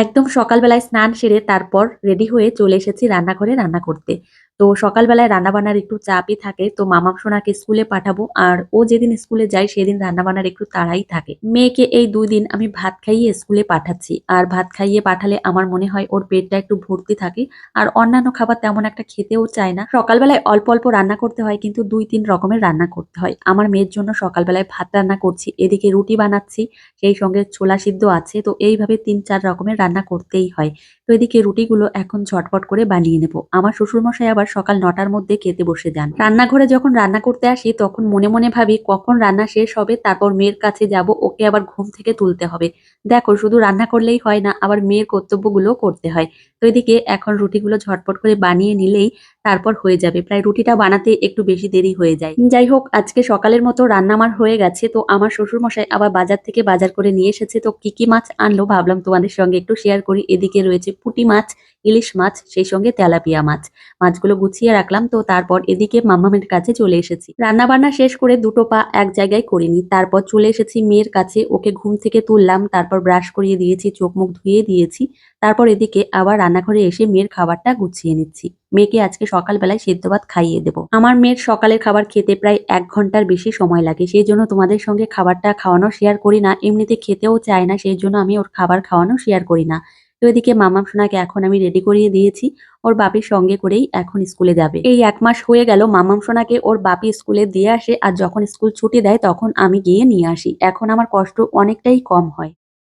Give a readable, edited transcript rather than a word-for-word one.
একদম সকালবেলায় স্নান সেরে তারপর রেডি হয়ে চলে এসেছি রান্নাঘরে রান্না করতে। তো সকালবেলায় রান্নাবান্নার একটু চাপই থাকে। তো মামাম সোনাকে স্কুলে পাঠাবো। আর ও যেদিন স্কুলে যায় সেদিন রান্নাবান্নার একটু তাড়াই থাকে। মেয়েকে এই ২ দিন আমি ভাত খাইয়ে স্কুলে পাঠাচ্ছি। আর ভাত খাইয়ে পাঠালে আমার মনে হয় ওর পেটটা একটু ভর্তি থাকে। আর অন্যান্য খাবার তেমন একটা খেতেও চায় না। সকালবেলায় অল্প, অল্প রান্না করতে হয় কিন্তু ২-৩ রকমের রান্না করতে হয়। আমার মেয়ের জন্য সকালবেলায় ভাত রান্না করছি। এদিকে রুটি বানাচ্ছি। সেই সঙ্গে ছোলা সিদ্ধ আছে। তো এইভাবে ৩-৪ রকমের রান্না করতেই হয়। তো এদিকে রুটিগুলো এখন ঝটপট করে বানিয়ে নেব। আমার শ্বশুরমশাই আবার সকাল ৯টার মধ্যে খেতে বসে যান। রান্নাঘরে যখন রান্না করতে আসি তখন মনে, মনে ভাবি কখন রান্না শেষ হবে তারপর মেয়ের কাছে যাব, ওকে আবার ঘুম থেকে তুলতে হবে। দেখো শুধু রান্না করলেই হয় না, আবার মেয়ের কর্তব্যগুলোও করতে হয়। তো এদিকে এখন রুটিগুলো ঝটপট করে বানিয়ে নিলেই তারপর হয়ে যাবে। প্রায় রুটিটা বানাতে একটু বেশি দেরি হয়ে যায়। যাই হোক আজকে সকালের মতো রান্না আমার হয়ে গেছে। তো আমার শ্বশুরমশাই আবার বাজার থেকে বাজার করে নিয়ে এসেছে। তো কি, কি মাছ আনলো ভাবলাম তোমাদের সঙ্গে একটু শেয়ার করি। এদিকে রয়েছে পুঁটি মাছ, ইলিশ মাছ, সেই সঙ্গে তেলাপিয়া মাছ। মাছগুলো গুছিয়ে রাখলাম। তো তারপর এদিকে মাম্মামের কাছে চলে এসেছি। রান্নাবান্না শেষ করে দুটো পা এক জায়গায় করিনি। তারপর চলে এসেছি মেয়ের কাছে। ওকে ঘুম থেকে তুললাম। তারপর ব্রাশ করিয়ে দিয়েছি, চোখ মুখ ধুয়ে দিয়েছি। তারপর এদিকে আবার রান্নাঘরে এসে মেয়ের খাবারটা গুছিয়ে নিচ্ছি। মেয়েকে আজকে সকালবেলায় সেদ্ধ ভাত খাইয়ে দেব। আমার মেয়ের সকালের খাবার খেতে প্রায় ১ ঘন্টার বেশি সময় লাগে। সেইজন্য তোমাদের সঙ্গে খাবারটা খাওয়ানো শেয়ার করি না। এমনিতে খেতেও চায় না, সেইজন্য আমি ওর খাবার খাওয়ানো শেয়ার করি না। তো এদিকে মামাম সোনাকে এখন আমি রেডি করিয়ে দিয়েছি। ওর বাপির সঙ্গে করেই এখন স্কুলে যাবে। এই ১ মাস হয়ে গেল মামাম সোনাকে ওর বাপি স্কুলে দিয়ে আসে আর যখন স্কুল ছুটি দেয় তখন আমি গিয়ে নিয়ে আসি। এখন আমার কষ্ট অনেকটাই কম হয়।